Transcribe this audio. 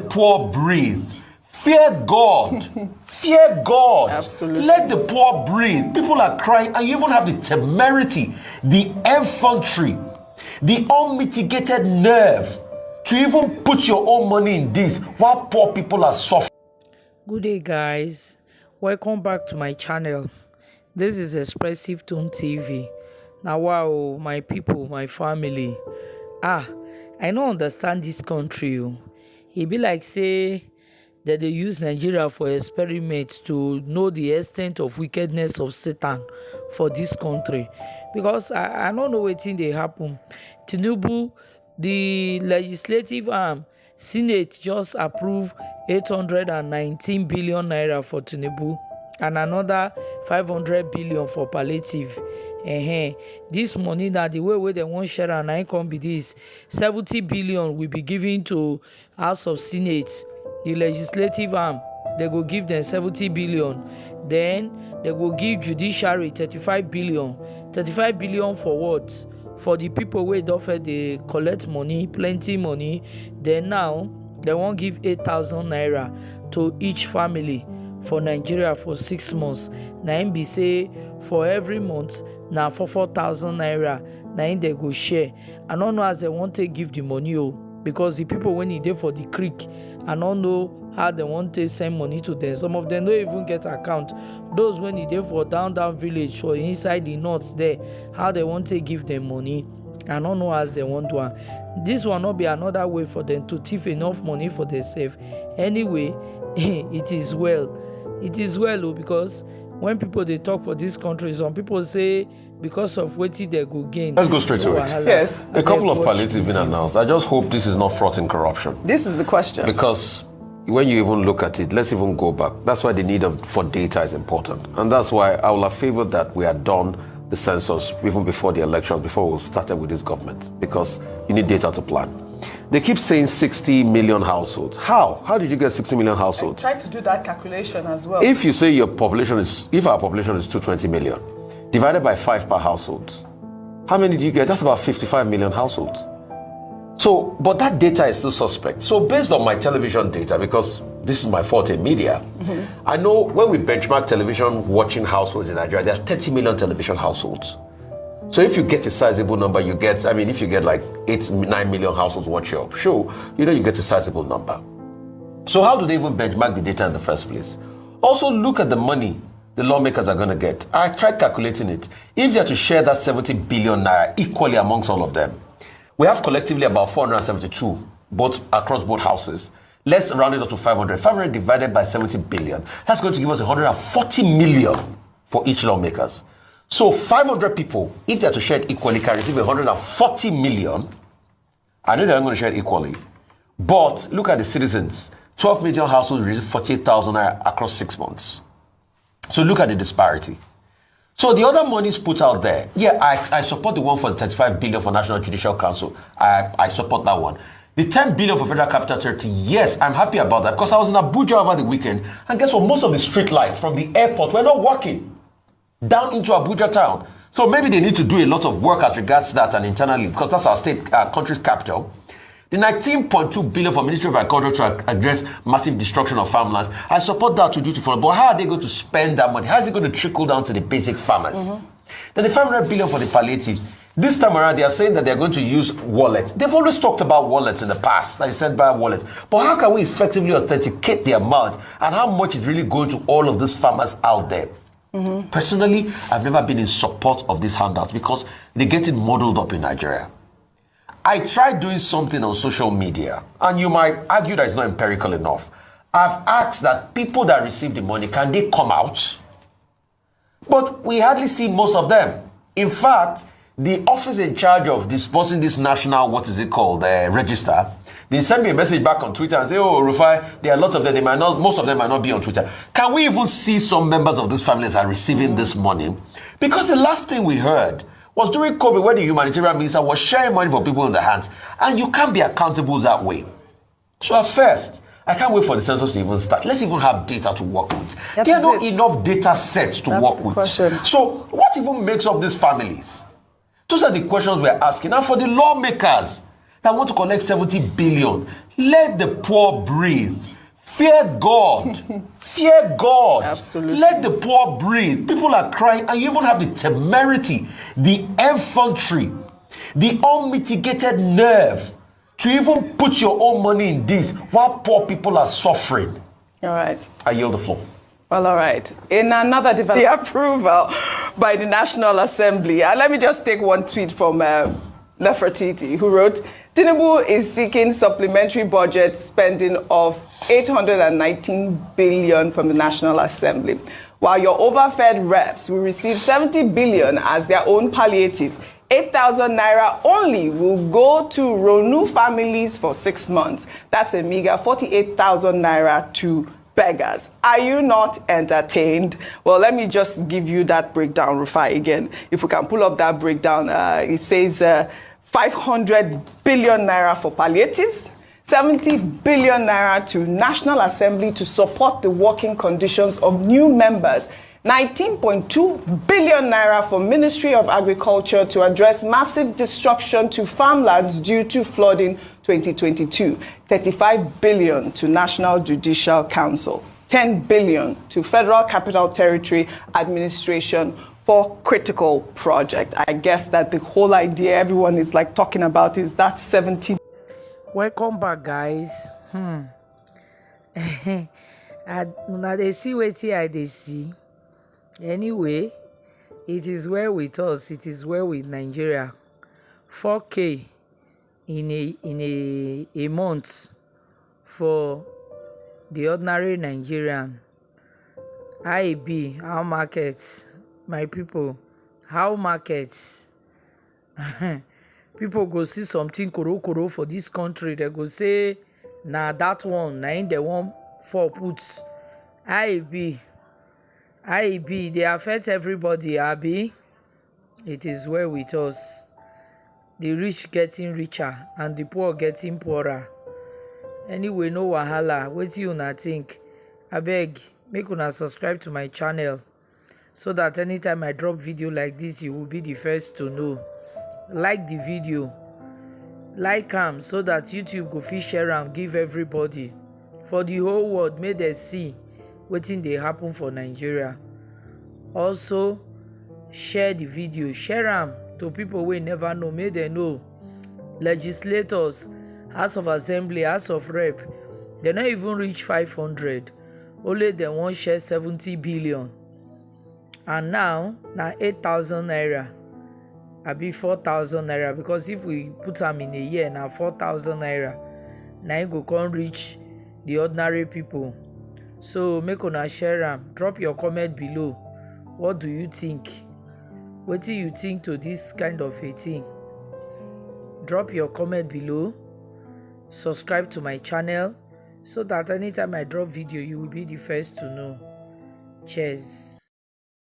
poor breathe. Fear God. Fear God. Absolutely. Let the poor breathe. People are crying, and you even have the temerity, the infantry, the unmitigated nerve to even put your own money in this while poor people are suffering. Good day, guys. Welcome back to my channel. This is Expressive Tone TV. Now, wow, my people, my family. I don't understand this country. It be like say that they use Nigeria for experiment to know the extent of wickedness of Satan for this country. Because I don't know what thing they happen. Tinubu, the legislative arm, Senate just approved 819 billion naira for Tinubu and another 500 billion for palliative. This money now, the way they won't share and I can be this 70 billion will be given to House of Senate, the legislative arm. They go give them 70 billion. Then they go give judiciary 35 billion. 35 billion for what? For the people where they collect money, plenty money. Then now they won't give 8,000 naira to each family for Nigeria for 6 months. Now be say for every month now for 4,000 naira. Now they go share. I don't know as they want to give the money because the people when they for the creek, I don't know how they want to send money to them. Some of them don't even get account. Those when they for down village or inside the north there, how they want to give them money. I don't know as they want to. This will not be another way for them to thief enough money for themselves. Anyway, it is well. It is well because when people they talk for this country, some people say because of what they go gain. Let's go straight to it. Yes. A couple of palliative been announced. I just hope this is not fraught in corruption. This is the question. Because when you even look at it, let's even go back. That's why the need for data is important. And that's why I will have favored that we had done the census even before the election, before we started with this government. Because you need data to plan. They keep saying 60 million households. How? How did you get 60 million households? I tried to do that calculation as well. If you say if our population is 220 million, divided by 5 per household, how many do you get? That's about 55 million households. So, but that data is still suspect. So based on my television data, because this is my forte in media, I know when we benchmark television watching households in Nigeria, there are 30 million television households. So if you get a sizable number, you get, if you get like 9 million households watch your show, you get a sizable number. So how do they even benchmark the data in the first place? Also look at the money the lawmakers are going to get. I tried calculating it. If they are to share that 70 billion naira equally amongst all of them, we have collectively about 472, across both houses. Let's round it up to 500. 500 divided by 70 billion. That's going to give us 140 million for each lawmakers. So 500 people, if they're to share it equally, can receive 140 million. I know they're not going to share it equally. But look at the citizens. 12 million households receive 48,000 across 6 months. So look at the disparity. So the other monies put out there, I support the one for the 35 billion for National Judicial Council. I support that one. The 10 billion for Federal Capital Territory, yes, I'm happy about that because I was in Abuja over the weekend, and guess what? Most of the street lights from the airport were not working down into Abuja town. So maybe they need to do a lot of work as regards that and internally, because that's our country's capital. The 19.2 billion for Ministry of Agriculture to address massive destruction of farmlands, I support that to do to follow. But how are they going to spend that money? How is it going to trickle down to the basic farmers? Then the 500 billion for the palliative. This time around, they are saying that they're going to use wallets. They've always talked about wallets in the past, like sent via wallets. But how can we effectively authenticate the amount and how much is really going to all of these farmers out there? Personally, I've never been in support of these handouts because they're getting muddled up in Nigeria. I tried doing something on social media, and you might argue that it's not empirical enough. I've asked that people that receive the money, can they come out? But we hardly see most of them. In fact, the office in charge of disposing this national, register, they sent me a message back on Twitter and say, oh, Rufai, there are lots of them, most of them might not be on Twitter. Can we even see some members of these families are receiving this money? Because the last thing we heard was during COVID, where the humanitarian minister was sharing money for people in the hands, and you can't be accountable that way. So at first, I can't wait for the census to even start. Let's even have data to work with. There are not enough data sets to work with. So what even makes up these families? Those are the questions we're asking. And for the lawmakers, that want to collect 70 billion. Let the poor breathe. Fear God. Fear God. Absolutely. Let the poor breathe. People are crying, and you even have the temerity, the infantry, the unmitigated nerve to even put your own money in this while poor people are suffering. All right. I yield the floor. Well, all right. In another development, the approval by the National Assembly. Let me just take one tweet from Nefertiti, who wrote, Tinubu is seeking supplementary budget spending of 819 billion from the National Assembly, while your overfed reps will receive 70 billion as their own palliative. 8,000 naira only will go to Ronu families for 6 months. That's a meager 48,000 naira to beggars. Are you not entertained? Well, let me just give you that breakdown, Rufai, again. If we can pull up that breakdown, it says 500 billion naira for palliatives, 70 billion naira to National Assembly to support the working conditions of new members, 19.2 billion naira for Ministry of Agriculture to address massive destruction to farmlands due to flooding 2022, 35 billion to National Judicial Council, 10 billion to Federal Capital Territory Administration for critical project. I guess that the whole idea everyone is like talking about is that 70. Welcome back, guys. Now they see wetin I dey see. Anyway, it is well with us. It is well with Nigeria. 4K in a month for the ordinary Nigerian. IB, how markets, my people, how markets. People go see something koro for this country. They go say, nah, that one, nah, in the one for puts. IB, they affect everybody, Abi. It is well with us. The rich getting richer and the poor getting poorer. Anyway, no wahala. What do you una think? Abeg, make una subscribe to my channel so that anytime I drop video like this, you will be the first to know. Like the video. Like am so that YouTube go fit share am give everybody. For the whole world, make dem see wetin dey happen for Nigeria. Also, share the video. Share am to people wey never know, make dem know. Legislators, House of Assembly, House of Rep, dem no even reach 500. Only dem wan share 70 billion. And now, na 8,000 naira. Abi 4,000 naira. Because if we put am in a year, na 4,000 naira. Na e go come reach the ordinary people. So, make una share am. Drop your comment below. What do you think? What do you think to this kind of a thing? Drop your comment below. Subscribe to my channel so that anytime I drop video, you will be the first to know. Cheers.